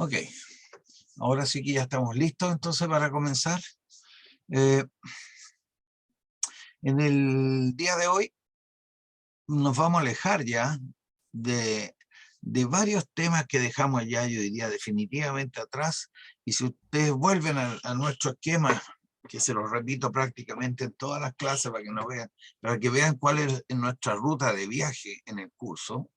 Ok, ahora sí que ya estamos listos entonces para comenzar. En el día de hoy nos vamos a alejar ya de varios temas que dejamos ya, yo diría, definitivamente atrás. Y si ustedes vuelven a nuestro esquema, que se los repito prácticamente en todas las clases para que nos vean, para que vean cuál es nuestra ruta de viaje en el curso.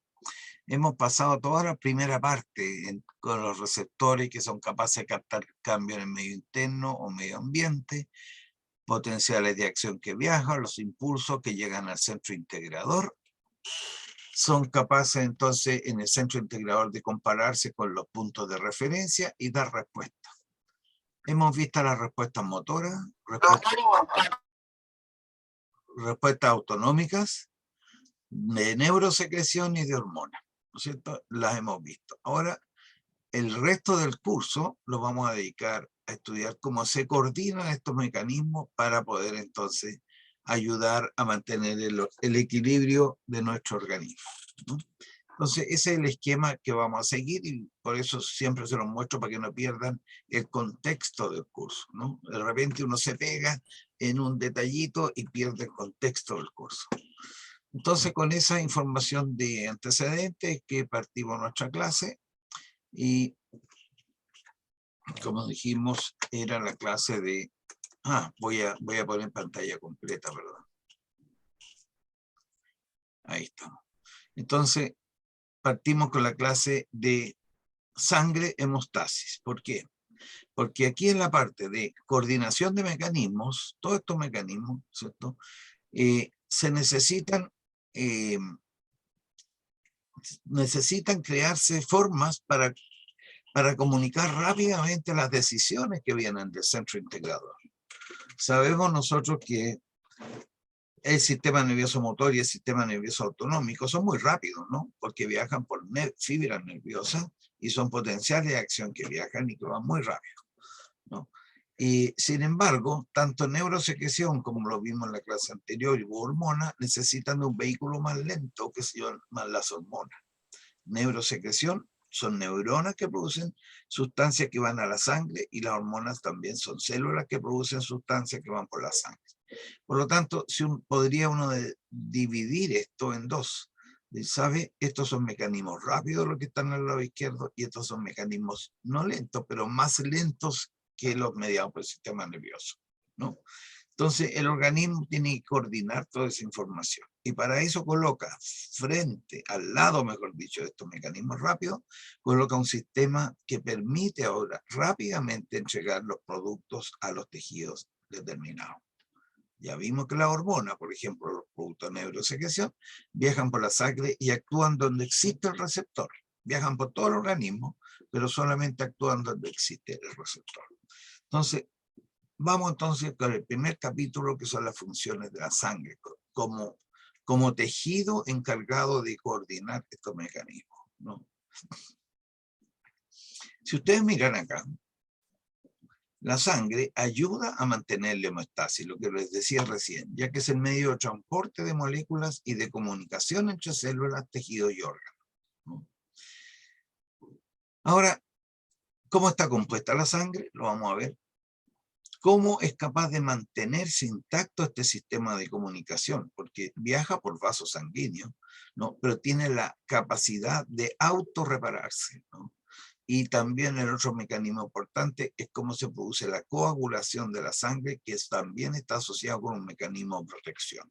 Hemos pasado toda la primera parte con los receptores que son capaces de captar cambios en el medio interno o medio ambiente, potenciales de acción que viajan, los impulsos que llegan al centro integrador. Son capaces entonces en el centro integrador de compararse con los puntos de referencia y dar respuestas. Hemos visto las respuestas motoras, respuestas autonómicas, de neurosecreción y de hormonas, ¿no es cierto? Las hemos visto. Ahora, el resto del curso lo vamos a dedicar a estudiar cómo se coordinan estos mecanismos para poder entonces ayudar a mantener el equilibrio de nuestro organismo, ¿no? Entonces, ese es el esquema que vamos a seguir y por eso siempre se los muestro para que no pierdan el contexto del curso, ¿no? De repente uno se pega en un detallito y pierde el contexto del curso. Entonces, con esa información de antecedentes que partimos nuestra clase y, como dijimos, era la clase de... voy a poner en pantalla completa, perdón. Ahí estamos. Entonces, partimos con la clase de sangre hemostasis. ¿Por qué? Porque aquí en la parte de coordinación de mecanismos, todos estos mecanismos, ¿cierto? Se necesitan crearse formas para comunicar rápidamente las decisiones que vienen del centro integrador. Sabemos nosotros que el sistema nervioso motor y el sistema nervioso autonómico son muy rápidos, ¿no? Porque viajan por fibras nerviosas y son potenciales de acción que viajan y que van muy rápido, ¿no? Y sin embargo, tanto neurosecreción como lo vimos en la clase anterior y hormonas necesitan de un vehículo más lento que se llaman las hormonas. Neurosecreción son neuronas que producen sustancias que van a la sangre y las hormonas también son células que producen sustancias que van por la sangre. Por lo tanto, podría uno dividir esto en dos. ¿Sabe? Estos son mecanismos rápidos los que están al lado izquierdo y estos son mecanismos no lentos, pero más lentos que los mediados por el sistema nervioso, ¿no? Entonces, el organismo tiene que coordinar toda esa información. Y para eso coloca frente, al lado, mejor dicho, de estos mecanismos rápidos, coloca un sistema que permite ahora rápidamente entregar los productos a los tejidos determinados. Ya vimos que las hormonas, por ejemplo, los productos de neurosecreción, viajan por la sangre y actúan donde existe el receptor. Viajan por todo el organismo, pero solamente actúan donde existe el receptor. Entonces, vamos entonces con el primer capítulo, que son las funciones de la sangre, como tejido encargado de coordinar estos mecanismos, ¿no? Si ustedes miran acá, la sangre ayuda a mantener la hemostasis, lo que les decía recién, ya que es el medio de transporte de moléculas y de comunicación entre células, tejidos y órganos, ¿no? Ahora, ¿cómo está compuesta la sangre? Lo vamos a ver. ¿Cómo es capaz de mantenerse intacto este sistema de comunicación? Porque viaja por vasos sanguíneos, ¿no? Pero tiene la capacidad de autorrepararse, ¿no? Y también el otro mecanismo importante es cómo se produce la coagulación de la sangre, que también está asociado con un mecanismo de protección.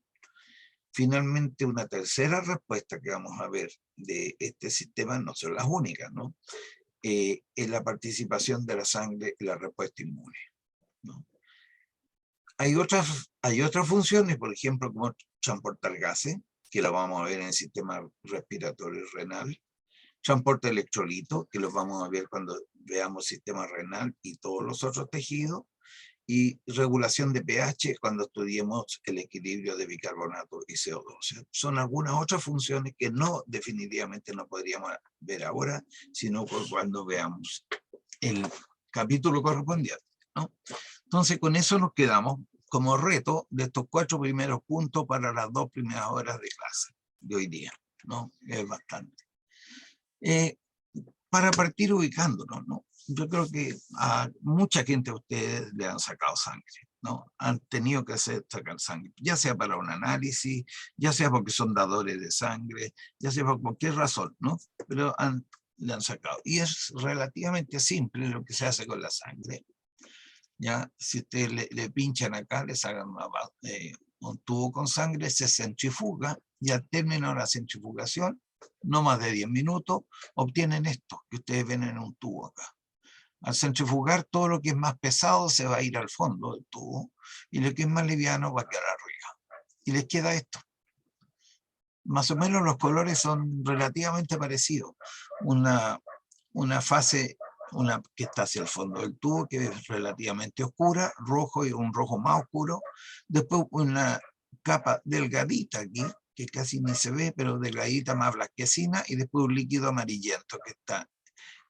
Finalmente, una tercera respuesta que vamos a ver de este sistema, no son las únicas, ¿no? Es la participación de la sangre en la respuesta inmune, ¿no? Hay otras funciones, por ejemplo, como transportar gases, que lo vamos a ver en el sistema respiratorio renal, transporte de electrolitos, que los vamos a ver cuando veamos sistema renal y todos los otros tejidos, y regulación de pH cuando estudiemos el equilibrio de bicarbonato y CO2. O sea, son algunas otras funciones que definitivamente no podríamos ver ahora, sino cuando veamos el capítulo correspondiente, ¿no? Entonces, con eso nos quedamos como reto de estos 4 primeros puntos para las 2 primeras horas de clase de hoy día, ¿no? Es bastante. para partir ubicándonos, ¿no? Yo creo que a mucha gente de ustedes le han sacado sangre, ¿no? Han tenido que sacar sangre, ya sea para un análisis, ya sea porque son dadores de sangre, ya sea por cualquier razón, ¿no? Pero le han sacado. Y es relativamente simple lo que se hace con la sangre. Ya, si ustedes le pinchan acá, les hagan un tubo con sangre, se centrifuga y al término de la centrifugación, no más de 10 minutos, obtienen esto que ustedes ven en un tubo acá. Al centrifugar, todo lo que es más pesado se va a ir al fondo del tubo y lo que es más liviano va a quedar arriba. Y les queda esto. Más o menos los colores son relativamente parecidos. Una fase que está hacia el fondo del tubo, que es relativamente oscura, rojo y un rojo más oscuro. Después una capa delgadita aquí, que casi ni se ve, pero delgadita más blanquecina, y después un líquido amarillento que está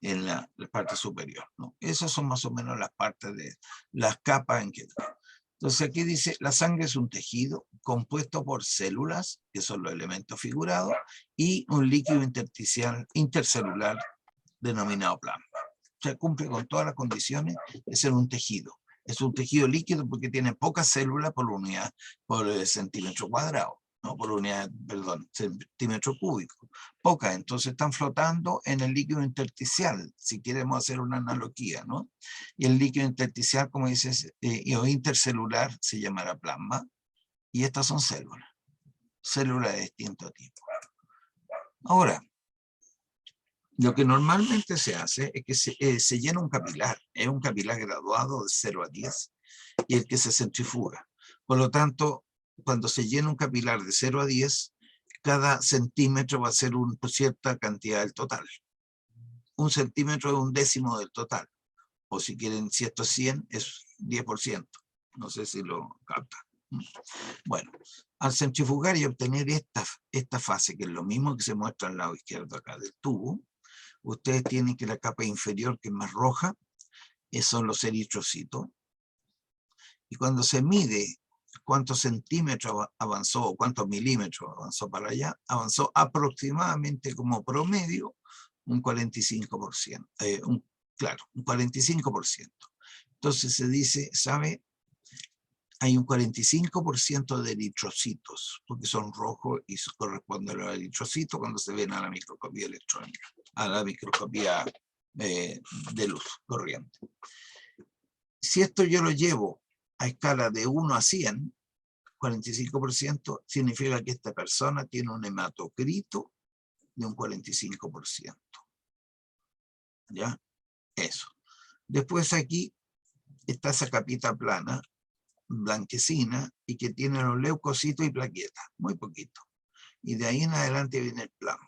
en la parte superior, ¿no? Esas son más o menos las partes de las capas en que... Entonces aquí dice, la sangre es un tejido compuesto por células, que son los elementos figurados, y un líquido intercelular denominado plasma. O sea, cumple con todas las condiciones de ser un tejido. Es un tejido líquido porque tiene pocas células por unidad, por centímetro cuadrado, no por unidad, perdón, centímetro cúbico. Pocas, entonces están flotando en el líquido intersticial, si queremos hacer una analogía, ¿no? Y el líquido intersticial, como dices, o intercelular, se llamará plasma, y estas son células de distinto tipo. Ahora, lo que normalmente se hace es que se llena un capilar, es un capilar graduado de 0 a 10, y el que se centrifuga. Por lo tanto, cuando se llena un capilar de 0 a 10, cada centímetro va a ser una cierta cantidad del total. Un centímetro es un décimo del total. O si quieren, si esto es 100, es 10%. No sé si lo captan. Bueno, al centrifugar y obtener esta fase, que es lo mismo que se muestra al lado izquierdo acá del tubo, ustedes tienen que la capa inferior, que es más roja, son los eritrocitos. Y cuando se mide cuántos centímetros avanzó o cuántos milímetros avanzó para allá, avanzó aproximadamente como promedio un 45%. Claro, un 45%. Entonces se dice, ¿sabe? Hay un 45% de eritrocitos, porque son rojos y corresponden a los eritrocitos cuando se ven a la microscopía electrónica, a la microscopía de luz corriente. Si esto yo lo llevo a escala de 1 a 100, 45%, significa que esta persona tiene un hematocrito de un 45%. ¿Ya? Eso. Después aquí está esa capita plana, blanquecina, y que tiene los leucocitos y plaquetas, muy poquito. Y de ahí en adelante viene el plasma.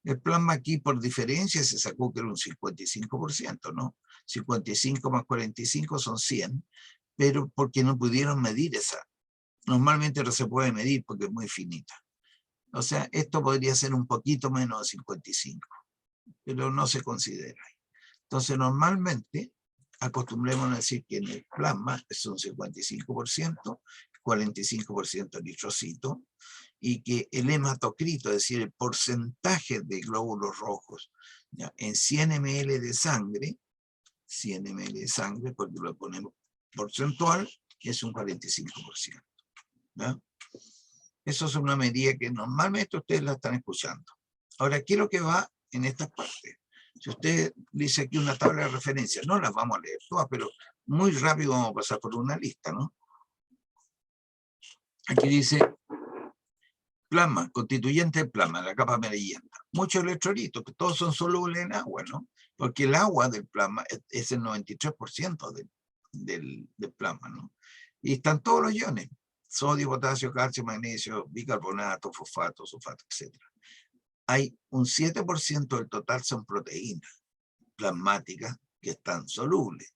El plasma aquí, por diferencia, se sacó que era un 55%, ¿no? 55 más 45 son 100, pero porque no pudieron medir esa. Normalmente no se puede medir porque es muy finita. O sea, esto podría ser un poquito menos de 55, pero no se considera. Entonces, normalmente, acostumbremos a decir que en el plasma es un 55%, 45% eritrocito, y que el hematocrito, es decir, el porcentaje de glóbulos rojos, ¿ya? En 100 ml de sangre, 100 ml de sangre, porque lo ponemos porcentual, es un 45%. ¿Ya? Eso es una medida que normalmente ustedes la están escuchando. Ahora, ¿qué es lo que va en estas partes? Si usted dice aquí una tabla de referencia, no las vamos a leer todas, pero muy rápido vamos a pasar por una lista, ¿no? Aquí dice plasma, constituyente del plasma, la capa amarillenta. Muchos electrolitos, que todos son solubles en agua, ¿no? Porque el agua del plasma es el 93% del plasma, ¿no? Y están todos los iones: sodio, potasio, calcio, magnesio, bicarbonato, fosfato, sulfato, etc. Hay un 7% del total son proteínas plasmáticas que están solubles.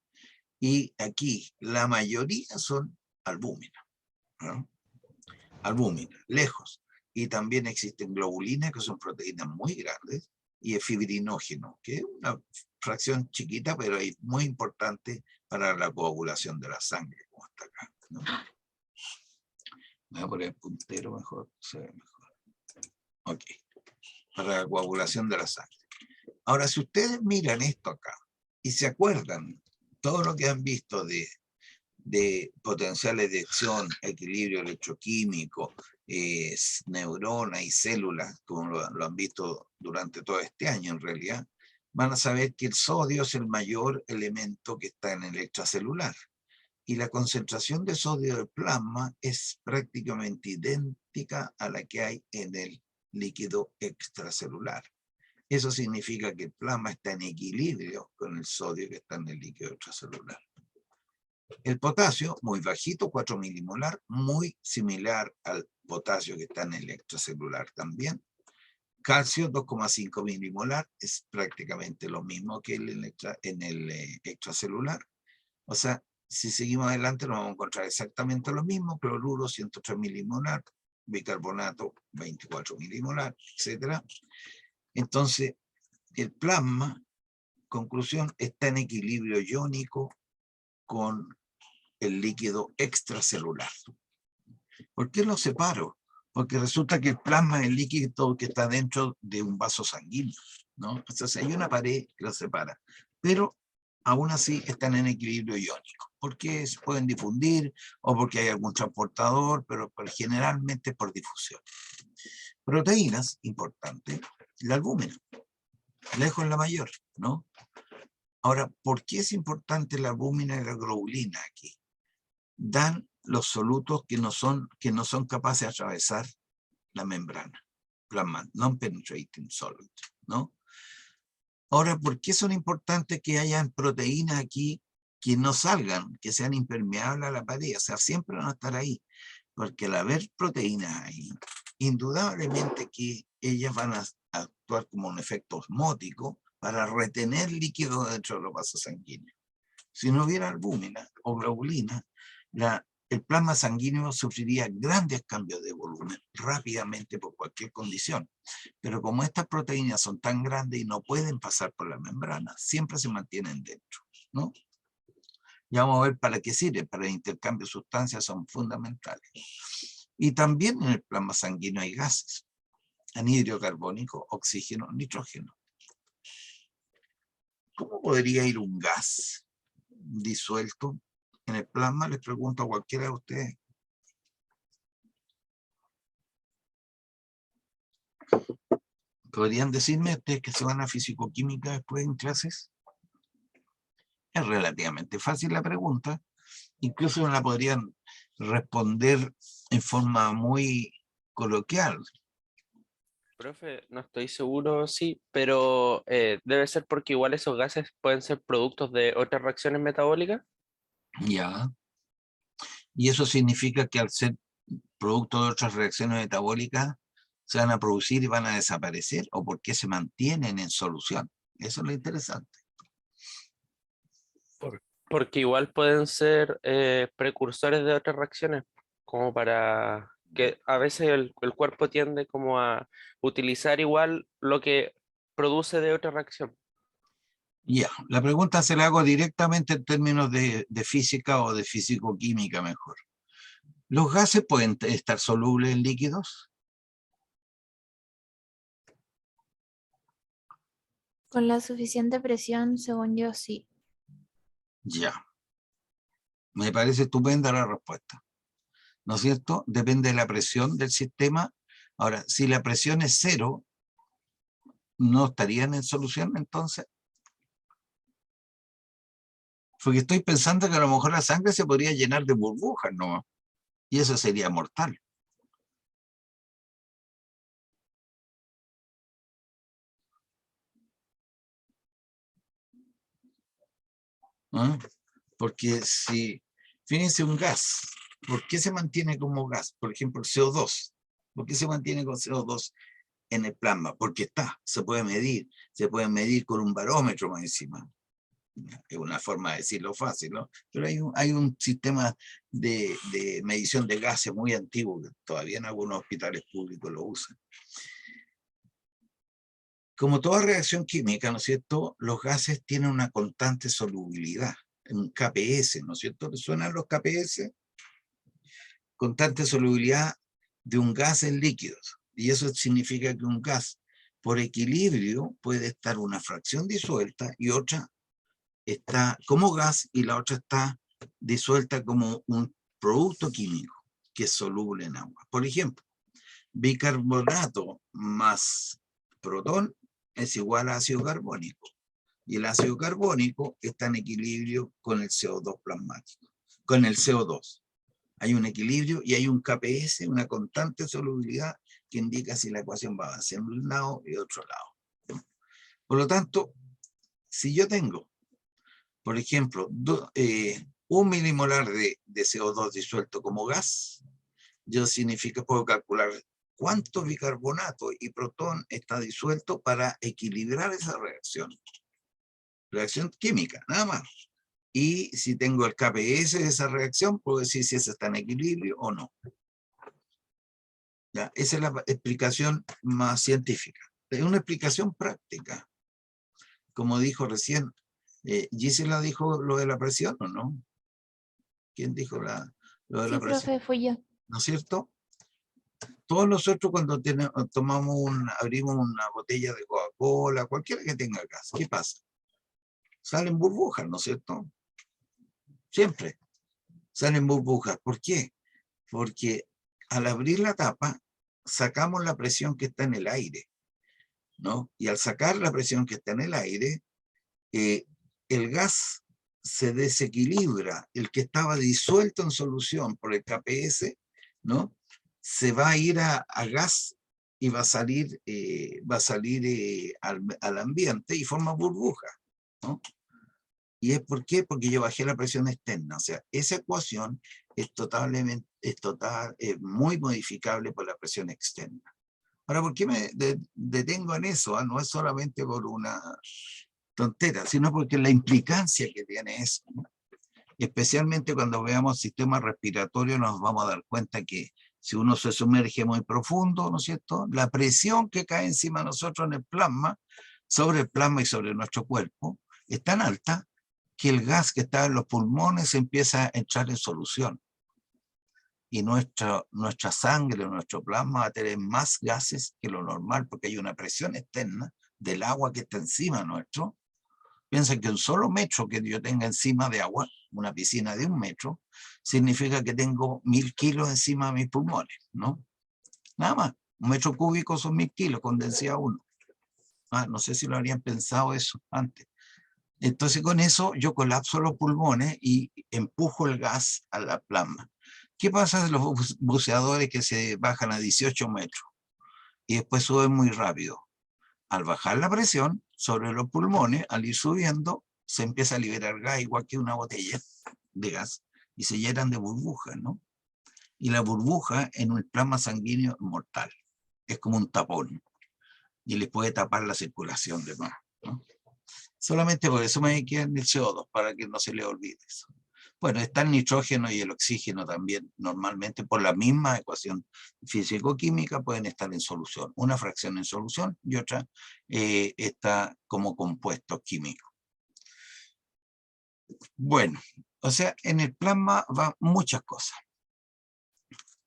Y aquí la mayoría son albúmina, ¿no? Albúmina, lejos. Y también existen globulinas, que son proteínas muy grandes, y el fibrinógeno, que es una fracción chiquita, pero es muy importante para la coagulación de la sangre, como está acá, ¿no? Voy a poner el puntero mejor, se ve mejor. Ok. Para la coagulación de la sangre. Ahora, si ustedes miran esto acá y se acuerdan todo lo que han visto de potenciales de acción, equilibrio electroquímico, neuronas y células, como lo han visto durante todo este año en realidad, van a saber que el sodio es el mayor elemento que está en el extracelular. Y la concentración de sodio del plasma es prácticamente idéntica a la que hay en el líquido extracelular. Eso significa que el plasma está en equilibrio con el sodio que está en el líquido extracelular. El potasio, muy bajito, 4 milimolar, muy similar al potasio que está en el extracelular también. Calcio, 2,5 milimolar, es prácticamente lo mismo que en el extracelular. O sea, si seguimos adelante nos vamos a encontrar exactamente lo mismo: cloruro, 103 milimolar, bicarbonato, 24 milimolar, etc. Entonces, el plasma, conclusión, está en equilibrio iónico con el líquido extracelular. ¿Por qué lo separo? Porque resulta que el plasma es el líquido que está dentro de un vaso sanguíneo, ¿no? Entonces hay una pared que lo separa, pero aún así están en equilibrio iónico, porque se pueden difundir o porque hay algún transportador, pero generalmente por difusión. Proteínas, importante, la albúmina, lejos la mayor, ¿no? Ahora, ¿por qué es importante la albúmina y la globulina aquí? Dan los solutos que no son capaces de atravesar la membrana plasma, non-penetrating solute, ¿no? Ahora, ¿por qué son importantes que hayan proteínas aquí que no salgan, que sean impermeables a la pared? O sea, siempre van a estar ahí, porque al haber proteínas ahí, indudablemente que ellas van a actuar como un efecto osmótico para retener líquido dentro de los vasos sanguíneos. Si no hubiera albúmina o globulina, el plasma sanguíneo sufriría grandes cambios de volumen rápidamente por cualquier condición. Pero como estas proteínas son tan grandes y no pueden pasar por la membrana, siempre se mantienen dentro, ¿no? Ya vamos a ver para qué sirve. Para el intercambio de sustancias son fundamentales. Y también en el plasma sanguíneo hay gases: anhídrido carbónico, oxígeno, nitrógeno. ¿Cómo podría ir un gas disuelto en el plasma? Les pregunto a cualquiera de ustedes. ¿Podrían decirme ustedes que se van a fisicoquímica después en clases? Es relativamente fácil la pregunta. Incluso la podrían responder en forma muy coloquial. Profe, no estoy seguro, sí, pero debe ser porque igual esos gases pueden ser productos de otras reacciones metabólicas. Ya. Y eso significa que al ser producto de otras reacciones metabólicas, se van a producir y van a desaparecer, o por qué se mantienen en solución. Eso es lo interesante. Porque igual pueden ser precursores de otras reacciones, como para que a veces el cuerpo tiende como a utilizar igual lo que produce de otra reacción. Ya, la pregunta se la hago directamente en términos de física o de físico-química mejor. ¿Los gases pueden estar solubles en líquidos? Con la suficiente presión, según yo, sí. Ya, me parece estupenda la respuesta, ¿no es cierto? Depende de la presión del sistema. Ahora, si la presión es 0, ¿no estarían en solución entonces? Porque estoy pensando que a lo mejor la sangre se podría llenar de burbujas, ¿no? Y eso sería mortal. ¿Ah? Porque si, fíjense, un gas, ¿por qué se mantiene como gas? Por ejemplo, el CO2. ¿Por qué se mantiene con CO2 en el plasma? Porque se puede medir con un barómetro más encima. Es una forma de decirlo fácil, ¿no? Pero hay un sistema de medición de gases muy antiguo que todavía en algunos hospitales públicos lo usan. Como toda reacción química, ¿no es cierto?, los gases tienen una constante solubilidad, un KPS, ¿no es cierto? ¿Les suenan los KPS? Constante solubilidad de un gas en líquidos. Y eso significa que un gas por equilibrio puede estar una fracción disuelta y otra está como gas y la otra está disuelta como un producto químico que es soluble en agua. Por ejemplo, bicarbonato más protón es igual a ácido carbónico. Y el ácido carbónico está en equilibrio con el CO2 plasmático, con el CO2. Hay un equilibrio y hay un KPS, una constante solubilidad, que indica si la ecuación va hacia un lado y otro lado. Por lo tanto, si yo tengo, por ejemplo, 1 milimolar de CO2 disuelto como gas, yo significa puedo calcular cuánto bicarbonato y protón está disuelto para equilibrar esa reacción. Reacción química, nada más. Y si tengo el KPS de esa reacción, puedo decir si ese está en equilibrio o no. ¿Ya? Esa es la explicación más científica. Es una explicación práctica. Como dijo recién, Gisela dijo lo de la presión, ¿o no? ¿Quién dijo lo de la Sí, presión? profe, fui yo. ¿No es cierto? Todos nosotros cuando abrimos una botella de Coca-Cola, cualquiera que tenga gas, ¿qué pasa? Salen burbujas, ¿no es cierto? Siempre salen burbujas. ¿Por qué? Porque al abrir la tapa, sacamos la presión que está en el aire, ¿no? Y al sacar la presión que está en el aire, el gas se desequilibra. El que estaba disuelto en solución por el KPS, ¿no? Se va a ir a gas y va a salir al ambiente y forma burbuja, ¿no? ¿Y es por qué? Porque yo bajé la presión externa. O sea, esa ecuación es muy modificable por la presión externa. Ahora, ¿por qué me detengo en eso? No es solamente por una tontera, sino porque la implicancia que tiene eso, ¿no? Especialmente cuando veamos sistema respiratorio, nos vamos a dar cuenta que si uno se sumerge muy profundo, ¿no es cierto?, la presión que cae encima de nosotros en el plasma, sobre el plasma y sobre nuestro cuerpo, es tan alta que el gas que está en los pulmones empieza a entrar en solución. Y nuestra sangre, nuestro plasma va a tener más gases que lo normal, porque hay una presión externa del agua que está encima nuestro. Piensen que un solo metro que yo tenga encima de agua, una piscina de 1 metro, significa que tengo 1000 kilos encima de mis pulmones, ¿no? Nada más. 1 metro cúbico son 1000 kilos con densidad 1. No sé si lo habrían pensado eso antes. Entonces con eso yo colapso los pulmones y empujo el gas a la plasma. ¿Qué pasa de los buceadores que se bajan a 18 metros y después suben muy rápido? Al bajar la presión sobre los pulmones, al ir subiendo, se empieza a liberar gas igual que una botella de gas y se llenan de burbujas, ¿no? Y la burbuja en un plasma sanguíneo es mortal. Es como un tapón y le puede tapar la circulación de más, ¿no? Solamente por eso me queda en el CO2, para que no se le olvide eso. Bueno, está el nitrógeno y el oxígeno también, normalmente por la misma ecuación físico-química pueden estar en solución. Una fracción en solución y otra está como compuesto químico. Bueno, o sea, en el plasma van muchas cosas.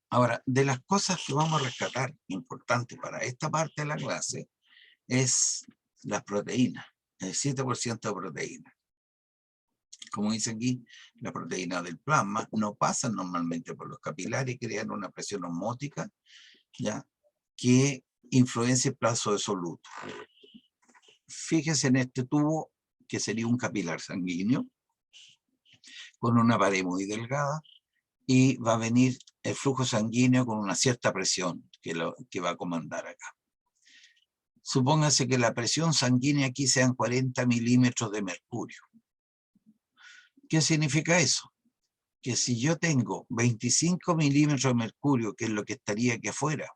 Ahora, de las cosas que vamos a rescatar, importante para esta parte de la clase, es las proteínas, el 7% de proteínas. Como dice aquí, la proteína del plasma no pasa normalmente por los capilares y crean una presión osmótica, ¿ya?, que influencia el plazo de soluto. Fíjense en este tubo, que sería un capilar sanguíneo, con una pared muy delgada, y va a venir el flujo sanguíneo con una cierta presión que va a comandar acá. Supóngase que la presión sanguínea aquí sean 40 milímetros de mercurio. ¿Qué significa eso? Que si yo tengo 25 milímetros de mercurio, que es lo que estaría aquí afuera,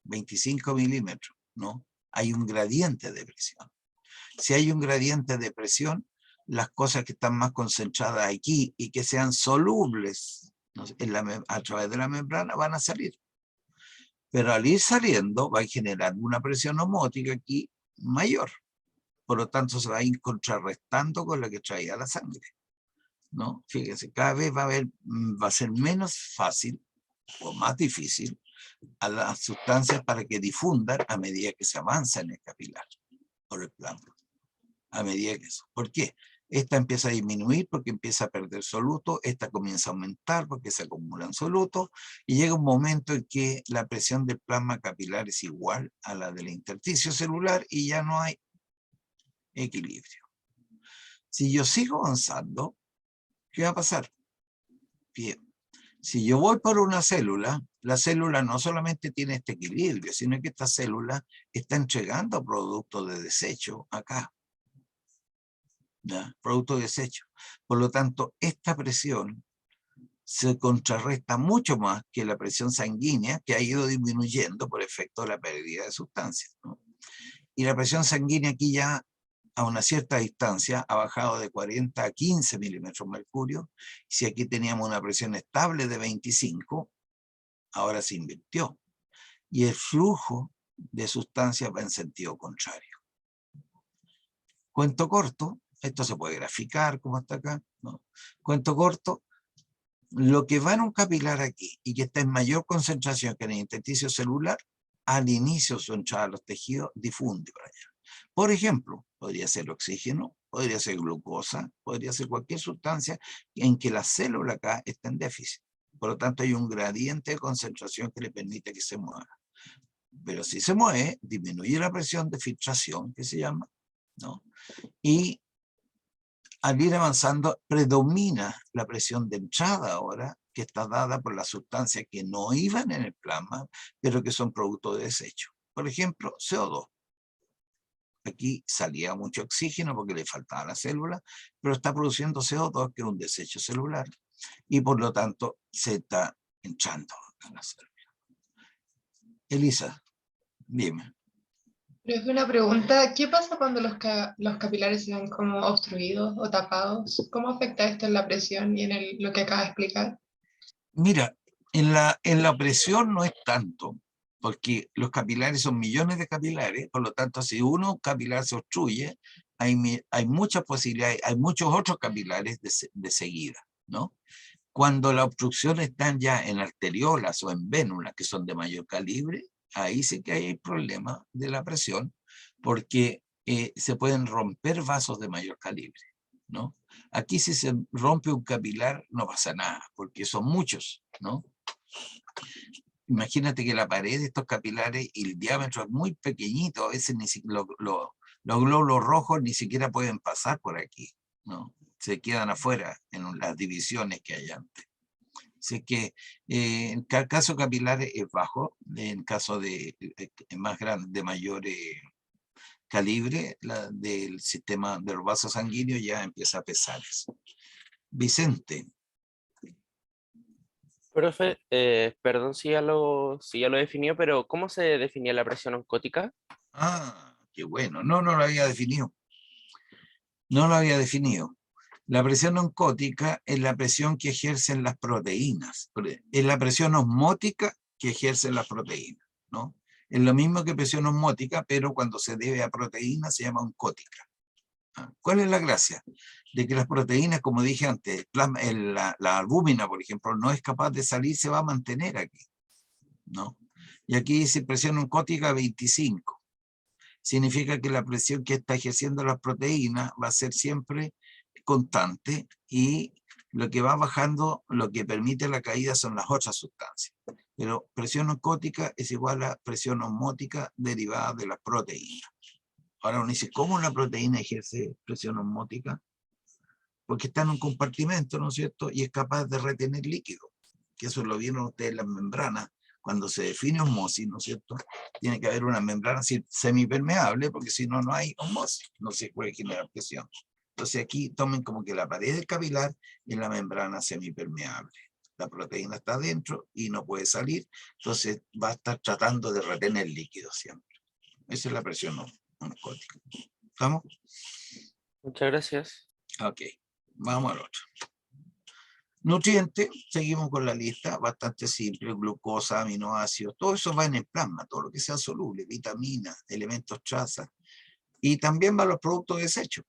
25 milímetros, ¿no?, hay un gradiente de presión. Si hay un gradiente de presión, las cosas que están más concentradas aquí y que sean solubles, ¿no?, a través de la membrana van a salir. Pero al ir saliendo va a generar una presión osmótica aquí mayor. Por lo tanto, se va a ir contrarrestando con la que traía la sangre, ¿no? Fíjense, cada vez va a ser menos fácil o más difícil a las sustancias para que difundan a medida que se avanza en el capilar, por el plasma. A medida que eso. ¿Por qué? Esta empieza a disminuir porque empieza a perder soluto, esta comienza a aumentar porque se acumulan solutos, y llega un momento en que la presión del plasma capilar es igual a la del intersticio celular y ya no hay equilibrio. Si yo sigo avanzando, ¿qué va a pasar? Bien, si yo voy por una célula, la célula no solamente tiene este equilibrio, sino que esta célula está entregando productos de desecho acá. ¿Ya? Producto de desecho. Por lo tanto, esta presión se contrarresta mucho más que la presión sanguínea, que ha ido disminuyendo por efecto de la pérdida de sustancias, ¿no? Y la presión sanguínea aquí ya a una cierta distancia ha bajado de 40 a 15 milímetros de mercurio. Si aquí teníamos una presión estable de 25, ahora se invirtió. Y el flujo de sustancias va en sentido contrario. Cuento corto, esto se puede graficar como está acá, ¿no? Cuento corto, lo que va en un capilar aquí y que está en mayor concentración que en el intersticio celular, al inicio su entrada a los tejidos difunde para allá. Por ejemplo, podría ser oxígeno, podría ser glucosa, podría ser cualquier sustancia en que la célula acá está en déficit. Por lo tanto, hay un gradiente de concentración que le permite que se mueva. Pero si se mueve, disminuye la presión de filtración, que se llama, ¿no? Y al ir avanzando, predomina la presión de entrada ahora, que está dada por las sustancias que no iban en el plasma, pero que son producto de desecho. Por ejemplo, CO2. Aquí salía mucho oxígeno porque le faltaba a la célula, pero está produciendo CO2, que es un desecho celular, y por lo tanto se está entrando a la célula. Elisa, dime. Pero es una pregunta, ¿qué pasa cuando los capilares se ven como obstruidos o tapados? ¿Cómo afecta esto en la presión y en lo que acaba de explicar? Mira, en la presión no es tanto, porque los capilares son millones de capilares, por lo tanto, si uno capilar se obstruye, hay muchas posibilidades, hay muchos otros capilares de seguida, ¿no? Cuando la obstrucción está ya en arteriolas o en vénulas, que son de mayor calibre, ahí sí que hay problema de la presión, porque se pueden romper vasos de mayor calibre, ¿no? Aquí si se rompe un capilar no pasa nada, porque son muchos, ¿no? Imagínate que la pared de estos capilares y el diámetro es muy pequeñito, a veces los glóbulos rojos ni siquiera pueden pasar por aquí, ¿no? Se quedan afuera en las divisiones que hay antes. Así que en caso capilar es bajo, en caso de más grande, de mayor calibre del sistema de los vasos sanguíneos ya empieza a pesar eso. Vicente. Profe, perdón si ya lo definió, pero ¿cómo se definía la presión oncótica? Ah, qué bueno. No lo había definido. No lo había definido. La presión oncótica es la presión que ejercen las proteínas. Es la presión osmótica que ejercen las proteínas, ¿no? Es lo mismo que presión osmótica, pero cuando se debe a proteínas se llama oncótica. ¿Cuál es la gracia? De que las proteínas, como dije antes, la albúmina, por ejemplo, no es capaz de salir, se va a mantener aquí, ¿no? Y aquí dice presión oncótica 25. Significa que la presión que está ejerciendo las proteínas va a ser siempre constante y lo que va bajando, lo que permite la caída son las otras sustancias. Pero presión oncótica es igual a presión osmótica derivada de las proteínas. Ahora uno dice, ¿cómo la proteína ejerce presión osmótica? Porque está en un compartimento, ¿no es cierto? Y es capaz de retener líquido. Que eso lo vieron ustedes en las membranas. Cuando se define osmosis, ¿no es cierto? Tiene que haber una membrana semipermeable, porque si no, no hay osmosis. No se puede generar presión. Entonces aquí tomen como que la pared del capilar es la membrana semipermeable. La proteína está adentro y no puede salir. Entonces va a estar tratando de retener líquido siempre. Esa es la presión oncótica. ¿Estamos? Muchas gracias. Ok, vamos al otro. Nutrientes, seguimos con la lista, bastante simple, glucosa, aminoácidos, todo eso va en el plasma, todo lo que sea soluble, vitaminas, elementos traza, y también van los productos de desecho,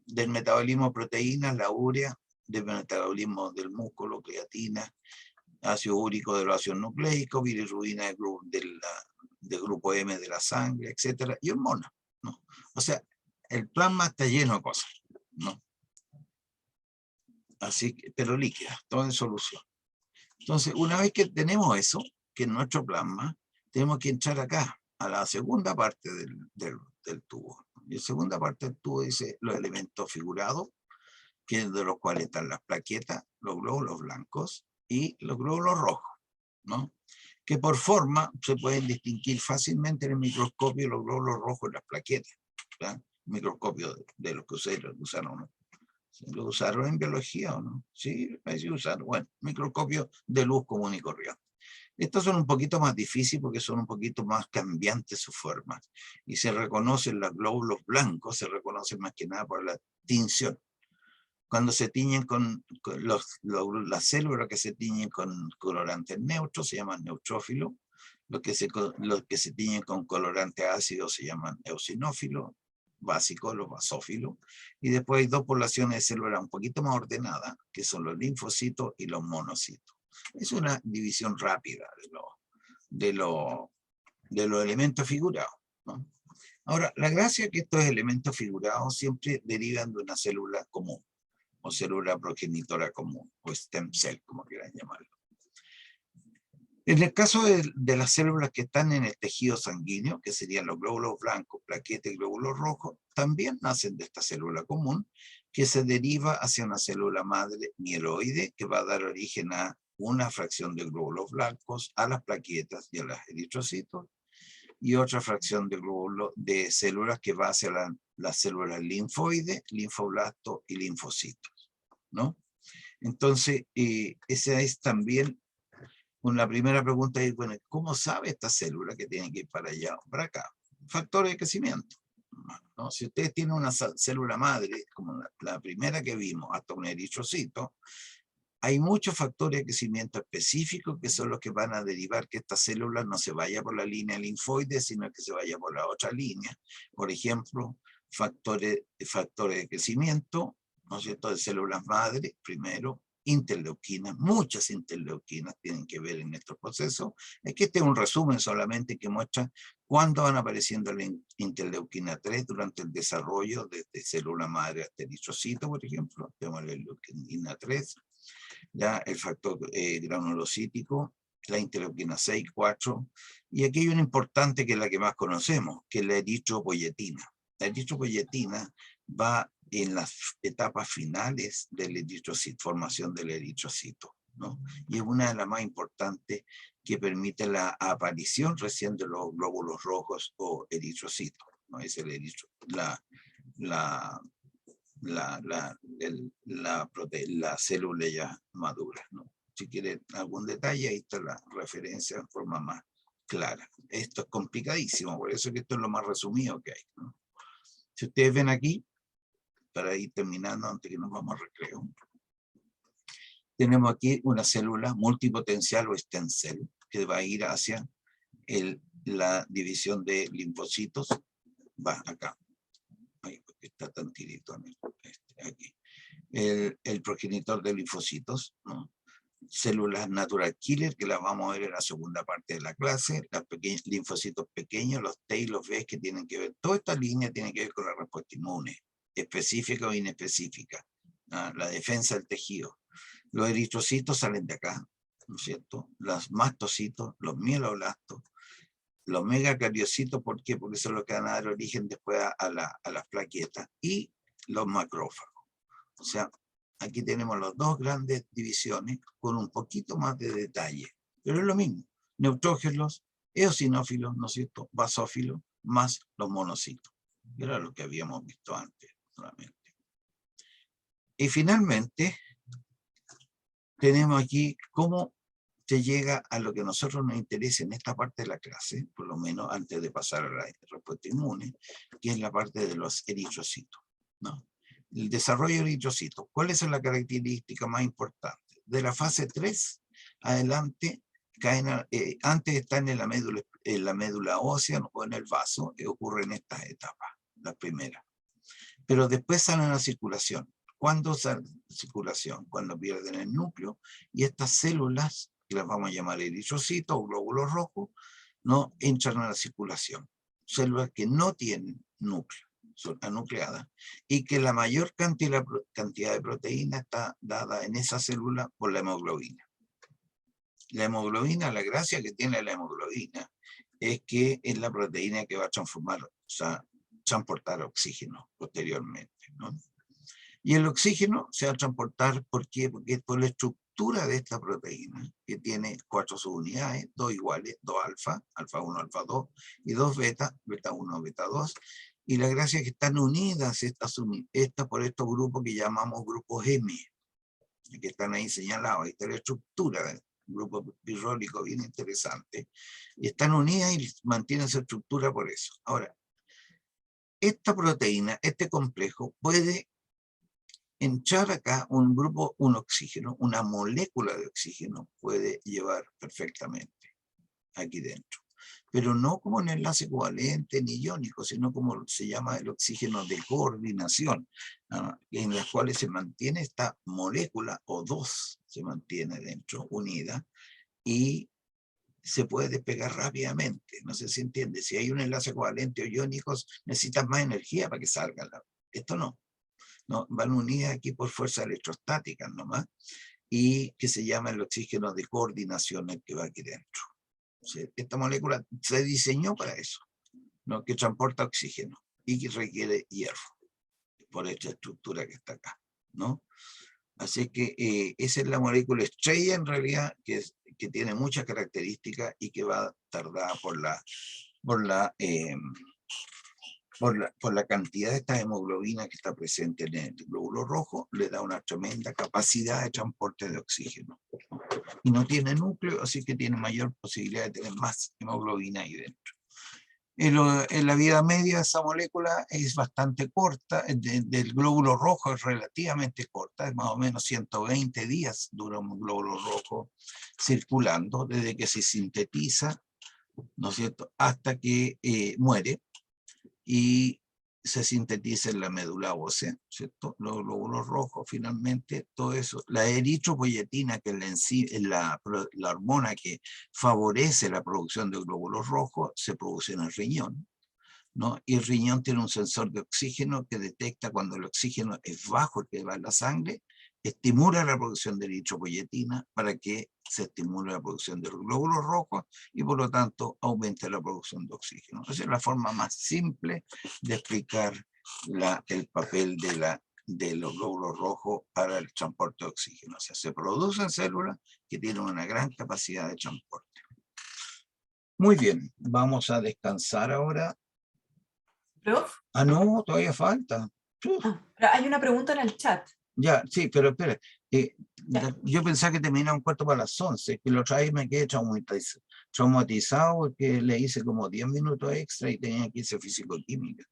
del metabolismo de proteínas, la urea, del metabolismo del músculo, creatina, ácido úrico del ácido nucleico, bilirrubina del grupo M de la sangre, etcétera, y hormonas, ¿no? O sea, el plasma está lleno de cosas, ¿no? Así que, pero líquida, todo en solución. Entonces, una vez que tenemos eso, que es nuestro plasma, tenemos que entrar acá, a la segunda parte del tubo. Y la segunda parte del tubo dice los elementos figurados, que es de los cuales están las plaquetas, los glóbulos blancos y los glóbulos rojos, ¿no? Que por forma se pueden distinguir fácilmente en el microscopio los glóbulos rojos y las plaquetas, ¿ya? Microscopio de los que usaron, ¿no? ¿Lo usaron en biología o no? Sí, parece usar. Bueno, microscopio de luz común y corriente. Estos son un poquito más difíciles porque son un poquito más cambiantes sus formas. Y se reconocen los glóbulos blancos, se reconocen más que nada por la tinción. Cuando se tiñen con las células que se tiñen con colorantes neutros se llaman neutrófilos. Los que se tiñen con colorante ácido se llaman eosinófilos, básicos, los basófilos. Y después hay dos poblaciones de células un poquito más ordenadas, que son los linfocitos y los monocitos. Es una división rápida de los elementos figurados, ¿no? Ahora, la gracia es que estos elementos figurados siempre derivan de una célula común, o célula progenitora común, o stem cell, como quieran llamarlo. En el caso de las células que están en el tejido sanguíneo, que serían los glóbulos blancos, plaquetas y glóbulos rojos, también nacen de esta célula común, que se deriva hacia una célula madre mieloide, que va a dar origen a una fracción de glóbulos blancos, a las plaquetas y a los eritrocitos, y otra fracción de células que va hacia las células linfoides, linfoblastos y linfocitos, ¿no? Entonces, esa es también una primera pregunta. Es, bueno, ¿cómo sabe esta célula que tiene que ir para allá o para acá? Factores de crecimiento, ¿no? Si ustedes tienen una célula madre, como la primera que vimos, hasta un eritrocito, hay muchos factores de crecimiento específicos que son los que van a derivar que esta célula no se vaya por la línea linfoide, sino que se vaya por la otra línea. Por ejemplo, factores de crecimiento, ¿no es cierto?, de células madre, primero, interleuquinas, muchas interleuquinas tienen que ver en estos procesos. Es que este es un resumen solamente que muestra cuándo van apareciendo la interleuquina 3 durante el desarrollo desde célula madre hasta eritrocito, por ejemplo. Tenemos la interleuquina 3. Ya el factor granulocítico, la interleuquina 6, 4, y aquí hay una importante que es la que más conocemos, que es la eritropoyetina. La eritropoyetina va en las etapas finales del eritrocito, formación del eritrocito, ¿no? Y es una de las más importantes que permite la aparición recién de los glóbulos rojos o eritrocitos, ¿no? Es el la célula ya madura, ¿no? Si quieren algún detalle, ahí está la referencia en forma más clara. Esto es complicadísimo, por eso que esto es lo más resumido que hay, ¿no? Si ustedes ven aquí, para ir terminando antes que nos vamos a recreo, tenemos aquí una célula multipotencial o stem cell que va a ir hacia la división de linfocitos. Va acá. Ay, porque está tan tirito aquí. El progenitor de linfocitos, ¿no? Células natural killer, que las vamos a ver en la segunda parte de la clase, los linfocitos pequeños, los T y los B, que tienen que ver, toda esta línea tiene que ver con la respuesta inmune, específica o inespecífica, ¿no? La defensa del tejido. Los eritrocitos salen de acá, ¿no es cierto? Los mastocitos, los mieloblastos, los megacariocitos, ¿por qué? Porque son los que van a dar origen después a las plaquetas, y los macrófagos. O sea, aquí tenemos las dos grandes divisiones con un poquito más de detalle, pero es lo mismo. Neutrófilos, eosinófilos, ¿no es cierto?, basófilos, más los monocitos. Era lo que habíamos visto antes, solamente. Y finalmente, tenemos aquí cómo se llega a lo que a nosotros nos interesa en esta parte de la clase, por lo menos antes de pasar a la respuesta inmune, que es la parte de los eritrocitos, ¿no? El desarrollo de eritrocitos. ¿Cuál es la característica más importante? De la fase 3 adelante, antes están en la médula ósea o en el vaso, ocurre en estas etapas, las primeras. Pero después salen a la circulación. ¿Cuándo sale la circulación? Cuando pierden el núcleo y estas células que las vamos a llamar eritrocitos o glóbulos rojos, no entran a la circulación. Células que no tienen núcleo, son anucleadas, y que la mayor cantidad de proteína está dada en esa célula por la hemoglobina. La hemoglobina, la gracia que tiene la hemoglobina es que es la proteína que va a transformar, o sea, transportar oxígeno posteriormente, ¿no? Y el oxígeno se va a transportar, ¿por qué? Porque es por la estructura de esta proteína, que tiene 4 subunidades, 2 iguales, 2 alfa, alfa 1, alfa 2, y 2 beta, beta 1, beta 2, y la gracia es que están unidas estas por estos grupos que llamamos grupos M, que están ahí señalados. Ahí está la estructura del grupo pirrólico, bien interesante, y están unidas y mantienen su estructura por eso. Ahora, esta proteína, este complejo, puede entrar acá un grupo, un oxígeno, una molécula de oxígeno puede llevar perfectamente aquí dentro. Pero no como un enlace covalente ni iónico, sino como se llama el oxígeno de coordinación, en las cuales se mantiene esta molécula o dos, se mantiene dentro, unida, y se puede despegar rápidamente. No sé si entiende. Si hay un enlace covalente o iónico, necesitas más energía para que salga. Esto no. No, van unidas aquí por fuerzas electrostáticas nomás, y que se llama el oxígeno de coordinación, el que va aquí dentro. Esta molécula se diseñó para eso, ¿no? Que transporta oxígeno y que requiere hierro, por esta estructura que está acá, ¿no? Así que esa es la molécula estrella en realidad, que tiene muchas características y que va tardada por la cantidad de esta hemoglobina que está presente en el glóbulo rojo, le da una tremenda capacidad de transporte de oxígeno. Y no tiene núcleo, así que tiene mayor posibilidad de tener más hemoglobina ahí dentro. En la vida media de esa molécula es bastante corta, del glóbulo rojo es relativamente corta, es más o menos 120 días dura un glóbulo rojo circulando, desde que se sintetiza, ¿no es cierto?, hasta que muere, y se sintetiza en la médula ósea, ¿cierto? Los glóbulos rojos, finalmente, todo eso. La eritropoyetina, que es la hormona que favorece la producción de glóbulos rojos, se produce en el riñón, ¿no? Y el riñón tiene un sensor de oxígeno que detecta cuando el oxígeno es bajo, el que va en la sangre, estimula la producción de eritropoyetina para que se estimule la producción de los glóbulos rojos y por lo tanto aumente la producción de oxígeno. Esa es la forma más simple de explicar el papel de los glóbulos rojos para el transporte de oxígeno. O sea, se producen células que tienen una gran capacidad de transporte. Muy bien, vamos a descansar ahora. ¿Prof? Ah, no, todavía falta. Pero hay una pregunta en el chat. Ya, sí, pero espera. Ya. Yo pensaba que terminaba un cuarto para las 11, que la otra vez me quedé traumatizado porque le hice como 10 minutos extra y tenía que irse físico-química.